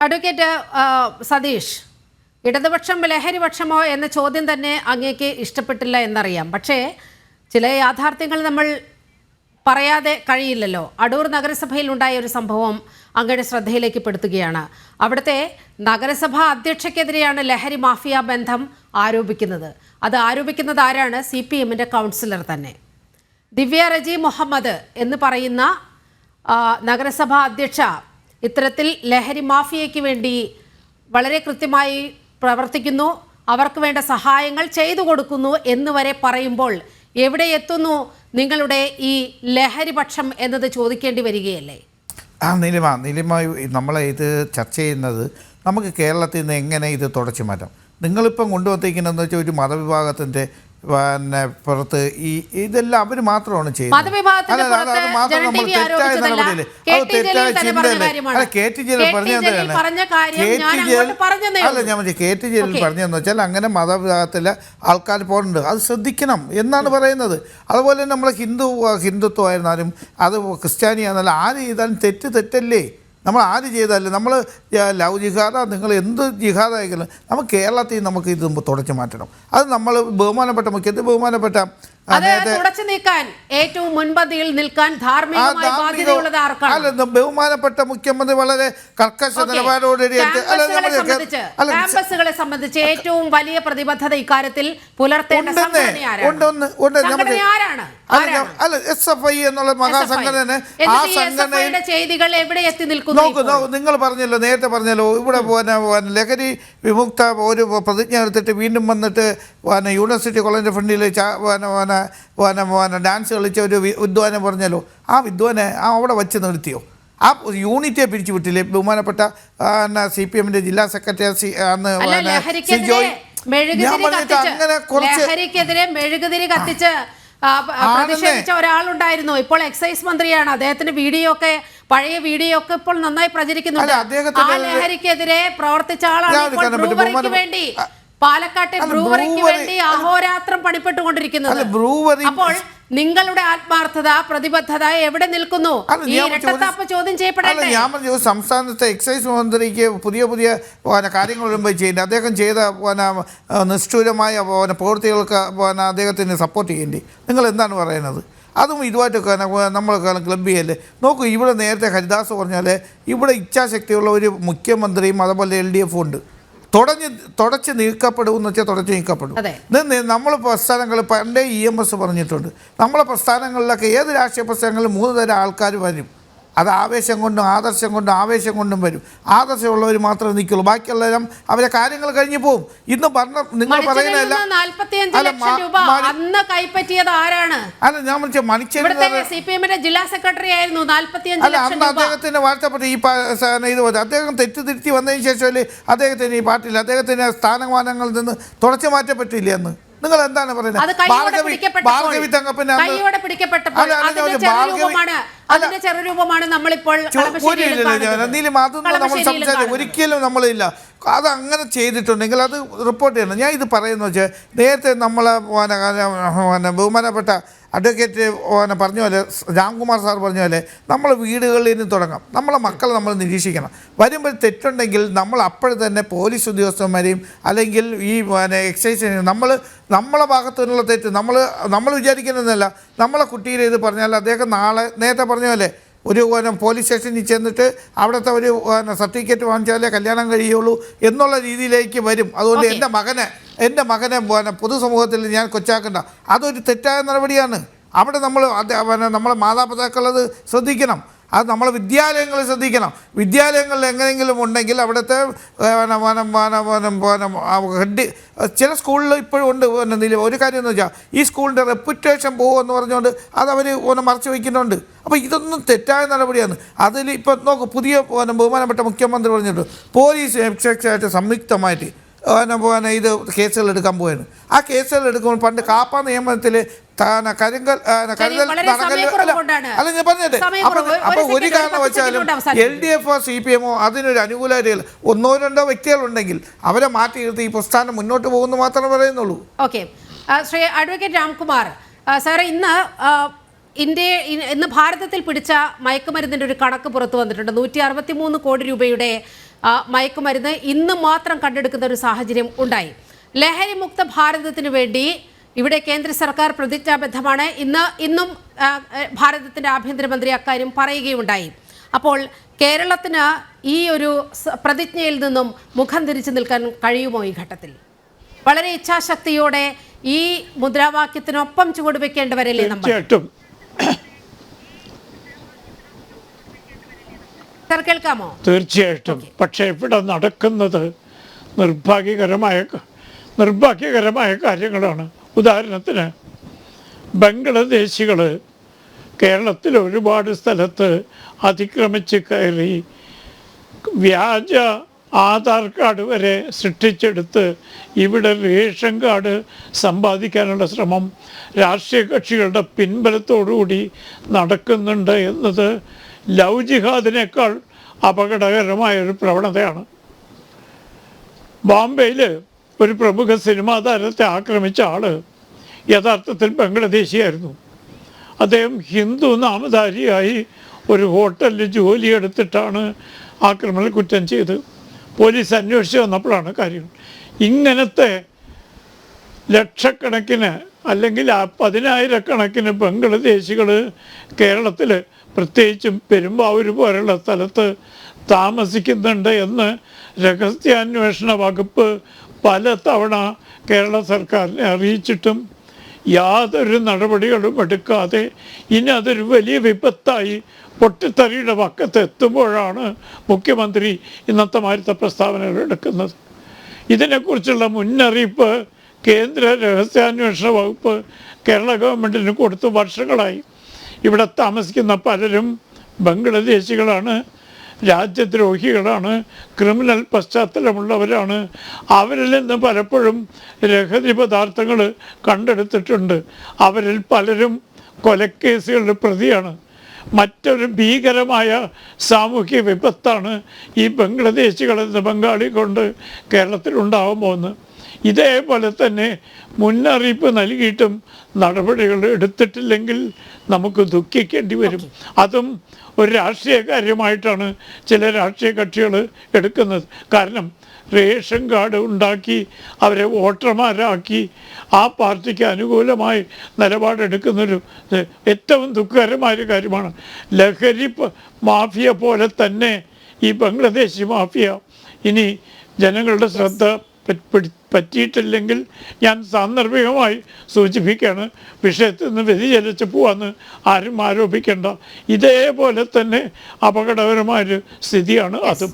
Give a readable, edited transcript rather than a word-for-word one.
Advocate Satheesh, ഇടതുപക്ഷം ലഹരിപക്ഷമോ എന്ന ചോദ്യം തന്നെ അങ്ങേക്ക് ഇഷ്ടപ്പെട്ടില്ല എന്നറിയാം. പക്ഷേ ചില യാഥാർത്ഥ്യങ്ങൾ നമ്മൾ പറയാതെ കഴിയില്ലല്ലോ. അടൂർ നഗരസഭയിൽ ഉണ്ടായ ഒരു സംഭവം അങ്ങയുടെ ശ്രദ്ധയിലേക്ക് പെടുത്തുകയാണ്. അവിടുത്തെ നഗരസഭാ അധ്യക്ഷയ്ക്കെതിരെയാണ് ലഹരി മാഫിയ ബന്ധം ആരോപിക്കുന്നത്. അത് ആരോപിക്കുന്നത് ആരാണ്? CPM-ന്റെ കൗൺസിലർ തന്നെ. ദിവ്യ റജി മുഹമ്മദ് എന്ന് പറയുന്ന നഗരസഭാ അധ്യക്ഷ ഇത്തരത്തിൽ ലഹരി മാഫിയയ്ക്ക് വേണ്ടി വളരെ കൃത്യമായി പ്രവർത്തിക്കുന്നു, അവർക്ക് വേണ്ട സഹായങ്ങൾ ചെയ്തു കൊടുക്കുന്നു എന്ന് വരെ പറയുമ്പോൾ എവിടെ എത്തുന്നു നിങ്ങളുടെ ഈ ലഹരിപക്ഷം എന്നത് ചോദിക്കേണ്ടി വരികയല്ലേ? നീലിമ നമ്മളെ ഇത് ചർച്ച ചെയ്യുന്നത് നമുക്ക് കേരളത്തിൽ നിന്ന് എങ്ങനെ ഇത് തുടച്ചു മാറ്റാം. നിങ്ങളിപ്പം കൊണ്ടുവന്നിരിക്കുന്നതെന്ന് വെച്ചാൽ ഒരു മതവിഭാഗത്തിൻ്റെ പുറത്ത് ഇതെല്ലാം അവർ മാത്രമാണ് ചെയ്യുന്നത്. അത് മാത്രം നമ്മൾ തെറ്റായ നടപടിയില്ലേ, അത് തെറ്റായ ചിന്തയല്ലേ. അല്ല, KT ജലീൽ പറഞ്ഞതാണ് അല്ല ഞാൻ KT ജലീൽ പറഞ്ഞതെന്ന് വെച്ചാൽ അങ്ങനെ മതവിഭാഗത്തിലെ ആൾക്കാർ പോകുന്നുണ്ട്, അത് ശ്രദ്ധിക്കണം എന്നാണ് പറയുന്നത്. അതുപോലെ തന്നെ നമ്മൾ ഹിന്ദുത്വമായിരുന്നാലും അത് ക്രിസ്ത്യാനിയായിരുന്നാലും ആര് ചെയ്താലും തെറ്റല്ലേ. നമ്മൾ ആര് ചെയ്താലും നമ്മൾ ലവ് ജിഹാദ നിങ്ങൾ എന്ത് ജിഹാദായാലും നമുക്ക് കേരളത്തിൽ നമുക്ക് ഇത് തുടച്ചു മാറ്റണം. അത് നമ്മൾ ബഹുമാനപ്പെട്ട മുഖ്യമന്ത്രി ബഹുമാനപ്പെട്ട ഏറ്റവും മുൻപന്തിയിൽ നിൽക്കാൻ ബഹുമാനപ്പെട്ട മുഖ്യമന്ത്രി വളരെ കർക്കശ നിലപാടോടുകൂടി ക്യാമ്പസുകളെ സംബന്ധിച്ച് ഏറ്റവും വലിയ പ്രതിബദ്ധത ഇക്കാര്യത്തിൽ പുലർത്തേണ്ട SFI എന്നുള്ള മഹാസംഘടന ആ സംഘടനയുടെ ചെയ്തികൾ എവിടെ എത്തി നിൽക്കുന്നു? നിങ്ങൾ പറഞ്ഞല്ലോ, നേരത്തെ പറഞ്ഞല്ലോ, ഇവിടെ ലഹരി വിമുക്ത ഒരു പ്രതിജ്ഞ എടുത്തിട്ട് വീണ്ടും വന്നിട്ട് യൂണിവേഴ്സിറ്റി കോളേജിൻ്റെ ഫ്രണ്ടിൽ ഡാൻസ് കളിച്ച ഒരു വിദ്വാനെ പറഞ്ഞല്ലോ, ആ വിദ്വാനെ അവിടെ വച്ച് നിർത്തിയോ? ആ യൂണിറ്റിയെ പിരിച്ചു വിട്ടില്ലേ ബഹുമാനപ്പെട്ട CPM-ന്റെ ജില്ലാ സെക്രട്ടറി അന്ന് അങ്ങനെ ലഹരിക്കെതിരെ മെഴുകുതിരി കത്തിച്ച് പ്രതിഷേധിച്ച ഒരാളുണ്ടായിരുന്നു. ഇപ്പോൾ എക്സൈസ് മന്ത്രിയാണ്. അദ്ദേഹത്തിന്റെ പഴയ വീഡിയോ ഒക്കെ ഇപ്പോൾ നന്നായി പ്രചരിക്കുന്നുണ്ട്. ആ ലഹരിക്കെതിരെ പ്രവർത്തിച്ച ആളാണ് വേണ്ടി പാലക്കാട്ടെ ബ്രൂവറിക്ക് വേണ്ടി അഹോരാത്രം പണിപ്പെട്ടുകൊണ്ടിരിക്കുന്നത്. അപ്പോൾ നിങ്ങളുടെ ആത്മാർത്ഥത, പ്രതിബദ്ധത എവിടെ നിൽക്കുന്നു? ചോദ്യം ചെയ്യപ്പെടേണ്ടേ? ഞാൻ പറഞ്ഞു, സംസ്ഥാനത്തെ എക്സൈസ് മന്ത്രിക്ക് പുതിയ കാര്യങ്ങൾ വരുമ്പോൾ ചെയ്യുന്നത് അദ്ദേഹം ചെയ്ത നിഷ്ഠൂരമായ പ്രവൃത്തികൾക്ക് അദ്ദേഹത്തിന് സപ്പോർട്ട് ചെയ്യേണ്ടി. നിങ്ങൾ എന്താണ് പറയുന്നത്? അതും ഇതുമായിട്ടൊക്കെ നമ്മൾ ക്ലബ് ചെയ്യല്ലേ. നോക്കൂ, ഇവിടെ നേരത്തെ ഹരിദാസ് പറഞ്ഞാൽ ഇവിടെ ഇച്ഛാശക്തിയുള്ള ഒരു മുഖ്യമന്ത്രിയും അതുപോലെ LDF ഉണ്ട്. തുടച്ച് നീക്കപ്പെടുമെന്ന് വെച്ചാൽ തുടച്ച് നീക്കപ്പെടും. നമ്മൾ പ്രസ്ഥാനങ്ങൾ പണ്ടേ EMS പറഞ്ഞിട്ടുണ്ട്. നമ്മളെ പ്രസ്ഥാനങ്ങളിലൊക്കെ ഏത് രാഷ്ട്രീയ പ്രസ്ഥാനങ്ങളിലും 3 തരം ആൾക്കാർ വരും. അത് ആവേശം കൊണ്ടും ആദർശം കൊണ്ടും ആവേശം കൊണ്ടും വരും. ആദർശമുള്ളവർ മാത്രമേ നിൽക്കുള്ളൂ, ബാക്കിയുള്ളവരും അവരെ കാര്യങ്ങൾ കഴിഞ്ഞു പോകും. ഇന്ന് നിങ്ങൾ പറയുന്നതല്ല. അല്ല, ഞാൻ CPM-ന്റെ ജില്ലാ സെക്രട്ടറി ആയിരുന്നു. അന്ന് അദ്ദേഹത്തിന് വാഴ്ത്തപ്പെട്ട ഇത് അദ്ദേഹം തെറ്റിദ്ധരിച്ച് വന്നതിന് ശേഷം അദ്ദേഹത്തിന് ഈ പാർട്ടിയിൽ അദ്ദേഹത്തിന് സ്ഥാനമാനങ്ങളിൽ നിന്ന് തുടച്ചു മാറ്റപ്പെട്ടില്ലേ അന്ന്? നിങ്ങൾ എന്താണ് പറയുന്നത്? ഭാർഗവി തങ്കപ്പൻ നമ്മൾ സംസാരിക്കും ഒരിക്കലും നമ്മളില്ല. അത് അങ്ങനെ ചെയ്തിട്ടുണ്ടെങ്കിൽ അത് റിപ്പോർട്ട് ചെയ്യണം. ഞാൻ ഇത് പറയുന്നത് വെച്ചാൽ നേരത്തെ നമ്മളെ ബഹുമാനപ്പെട്ട അഡ്വക്കേറ്റ് പറഞ്ഞ പോലെ രാംകുമാർ സാർ പറഞ്ഞ പോലെ നമ്മൾ വീടുകളിൽ നിന്ന് തുടങ്ങാം. നമ്മളെ മക്കളെ നമ്മൾ നിരീക്ഷിക്കണം. വരുമ്പോൾ തെറ്റുണ്ടെങ്കിൽ നമ്മൾ അപ്പോഴും തന്നെ പോലീസ് ഉദ്യോഗസ്ഥന്മാരെയും അല്ലെങ്കിൽ ഈ എക്സൈസിനെയും നമ്മളെ ഭാഗത്തു നിന്നുള്ള തെറ്റ് നമ്മൾ വിചാരിക്കുന്നതല്ല. നമ്മളെ കുട്ടിയുടെ ഇത് പറഞ്ഞാൽ അദ്ദേഹം നാളെ നേരത്തെ പറഞ്ഞ പോലെ ഒരു പോലീസ് സ്റ്റേഷനിൽ ചെന്നിട്ട് അവിടുത്തെ ഒരു സർട്ടിഫിക്കറ്റ് വാങ്ങിച്ചാലേ കല്യാണം കഴിയുള്ളൂ എന്നുള്ള രീതിയിലേക്ക് വരും. അതുകൊണ്ട് എൻ്റെ മകനെ പൊതുസമൂഹത്തിൽ ഞാൻ കൊച്ചാക്കണ്ട. അതൊരു തെറ്റായ നടപടിയാണ്. അവിടെ നമ്മളെ മാതാപിതാക്കളത് ശ്രദ്ധിക്കണം. അത് നമ്മളെ വിദ്യാലയങ്ങൾ ശ്രദ്ധിക്കണം. വിദ്യാലയങ്ങളിൽ എങ്ങനെയെങ്കിലും ഉണ്ടെങ്കിൽ അവിടുത്തെ ചില സ്കൂളിൽ ഇപ്പോഴും ഉണ്ട്. ഒരു കാര്യം എന്ന് വെച്ചാൽ ഈ സ്കൂളിൻ്റെ റെപ്യൂട്ടേഷൻ പോകുമെന്ന് പറഞ്ഞുകൊണ്ട് അതവർ മറച്ചു വയ്ക്കുന്നുണ്ട്. അപ്പോൾ ഇതൊന്നും തെറ്റായ നടപടിയാണ്. അതിൽ ഇപ്പം നോക്കൂ, പുതിയ ബഹുമാനപ്പെട്ട മുഖ്യമന്ത്രി പറഞ്ഞിട്ടുണ്ട് പോലീസ് എക്സൈസായിട്ട് സംയുക്തമായിട്ട് ഇത് കേസുകൾ എടുക്കാൻ പോവാണ്. ആ കേസുകൾ എടുക്കുമ്പോൾ പണ്ട് കാപ്പ നിയമത്തിൽ അല്ല ഞാൻ പറഞ്ഞിട്ട് അപ്പോൾ ഒരു കാരണവശാലും LDF CPM അതിനൊരു അനുകൂലതയിൽ 1-2 വ്യക്തികളുണ്ടെങ്കിൽ അവരെ മാറ്റി നിർത്തി ഈ പ്രസ്ഥാനം മുന്നോട്ട് പോകുന്നു മാത്രമേ പറയുന്നുള്ളൂ. ഓക്കെ, ശ്രീ അഡ്വക്കേറ്റ് രാംകുമാർ സാറേ, ഇന്ന് ഭാരതത്തിൽ പിടിച്ച മയക്കുമരുന്നിൻ്റെ ഒരു കണക്ക് പുറത്തു വന്നിട്ടുണ്ട്. 163 കോടി രൂപയുടെ മയക്കുമരുന്ന് ഇന്ന് മാത്രം കണ്ടെടുക്കുന്ന ഒരു സാഹചര്യം ഉണ്ടായി. ലഹരി മുക്ത ഭാരതത്തിന് വേണ്ടി ഇവിടെ കേന്ദ്ര സർക്കാർ പ്രതിജ്ഞാബദ്ധമാണ്. ഇന്നും ഭാരതത്തിൻ്റെ ആഭ്യന്തരമന്ത്രി അക്കാര്യം പറയുകയുണ്ടായി. അപ്പോൾ കേരളത്തിന് ഈ ഒരു പ്രതിജ്ഞയിൽ നിന്നും മുഖം തിരിച്ചു നിൽക്കാൻ കഴിയുമോ ഈ ഘട്ടത്തിൽ? വളരെ ഇച്ഛാശക്തിയോടെ ഈ മുദ്രാവാക്യത്തിനൊപ്പം ചുവടുവെക്കേണ്ടവരല്ലേ നമ്മൾ? തീർച്ചയായിട്ടും. സർ, കേൾക്കാമോ? തീർച്ചയായിട്ടും. പക്ഷേ ഇവിടെ നടക്കുന്നത് നിർഭാഗ്യകരമായ കാര്യങ്ങളാണ്. ഉദാഹരണത്തിന് ബംഗ്ലാദേശികൾ കേരളത്തിൽ ഒരുപാട് സ്ഥലത്ത് അതിക്രമിച്ച് കയറി വ്യാജ ആധാർ കാർഡ് വരെ സൃഷ്ടിച്ചെടുത്ത് ഇവിടെ റേഷൻ കാർഡ് സമ്പാദിക്കാനുള്ള ശ്രമം രാഷ്ട്രീയ കക്ഷികളുടെ പിൻബലത്തോടുകൂടി നടക്കുന്നുണ്ട് എന്നത് ലവ് ജിഹാദിനേക്കാൾ അപകടകരമായൊരു പ്രവണതയാണ്. ബോംബെയിൽ ഒരു പ്രമുഖ സിനിമാ താരത്തെ ആക്രമിച്ച ആൾ യഥാർത്ഥത്തിൽ ബംഗ്ലാദേശിയായിരുന്നു. അദ്ദേഹം ഹിന്ദു നാമധാരിയായി ഒരു ഹോട്ടലിൽ ജോലിയെടുത്തിട്ടാണ് ആക്രമണ കുറ്റം ചെയ്ത് പോലീസ് അന്വേഷിച്ച് വന്നപ്പോഴാണ് കാര്യങ്ങൾ. ഇങ്ങനത്തെ ലക്ഷക്കണക്കിന് അല്ലെങ്കിൽ 10,000-കണക്കിന് ബംഗ്ലാദേശികൾ കേരളത്തിൽ പ്രത്യേകിച്ചും പെരുമ്പാവൂർ പോലുള്ള സ്ഥലത്ത് താമസിക്കുന്നുണ്ട് എന്ന് രഹസ്യാന്വേഷണ വകുപ്പ് പലതവണ കേരള സർക്കാരിനെ അറിയിച്ചിട്ടും യാതൊരു നടപടികളും എടുക്കാതെ ഇനി അതൊരു വലിയ വിപത്തായി പൊട്ടിത്തെറിയുടെ വക്കത്ത് എത്തുമ്പോഴാണ് മുഖ്യമന്ത്രി ഇന്നത്തെ മാതിരത്തെ പ്രസ്താവനകൾ എടുക്കുന്നത്. ഇതിനെക്കുറിച്ചുള്ള മുന്നറിയിപ്പ് കേന്ദ്ര രഹസ്യാന്വേഷണ വകുപ്പ് കേരള ഗവൺമെൻറ്റിന് കൊടുത്ത് വർഷങ്ങളായി. ഇവിടെ താമസിക്കുന്ന പലരും ബംഗ്ലാദേശികളാണ്, രാജ്യദ്രോഹികളാണ്, ക്രിമിനൽ പശ്ചാത്തലമുള്ളവരാണ്. അവരിൽ നിന്ന് പലപ്പോഴും ലഹരി പദാർത്ഥങ്ങൾ കണ്ടെടുത്തിട്ടുണ്ട്. അവരിൽ പലരും കൊലക്കേസുകളുടെ പ്രതിയാണ്. മറ്റൊരു ഭീകരമായ സാമൂഹ്യ വിപത്താണ് ഈ ബംഗ്ലാദേശികളെന്ന ബംഗാളി കൊണ്ട് കേരളത്തിലുണ്ടാകാൻ പോകുന്നത്. ഇതേപോലെ തന്നെ മുന്നറിയിപ്പ് നൽകിയിട്ടും നടപടികൾ എടുത്തിട്ടില്ലെങ്കിൽ നമുക്ക് ദുഃഖിക്കേണ്ടി വരും. അതും ഒരു രാഷ്ട്രീയ കാര്യമായിട്ടാണ് ചില രാഷ്ട്രീയ കക്ഷികൾ എടുക്കുന്നത്. കാരണം റേഷൻ കാർഡ് ഉണ്ടാക്കി അവരെ വോട്ടർമാരാക്കി ആ പാർട്ടിക്ക് അനുകൂലമായി നിലപാടെടുക്കുന്നൊരു ഏറ്റവും ദുഃഖകരമായൊരു കാര്യമാണ്. ലഹരി മാഫിയ പോലെ തന്നെ ഈ ബംഗ്ലാദേശി മാഫിയ ഇനി ജനങ്ങളുടെ ശ്രദ്ധ പറ്റിയിട്ടില്ലെങ്കിൽ ഞാൻ സാന്ദർഭികമായി സൂചിപ്പിക്കുകയാണ്, വിഷയത്തിൽ നിന്ന് വ്യതിചലിച്ച് പോവാന്ന് ആരും ആരോപിക്കേണ്ട. ഇതേപോലെ തന്നെ അപകടകരമായൊരു സ്ഥിതിയാണ് അതും.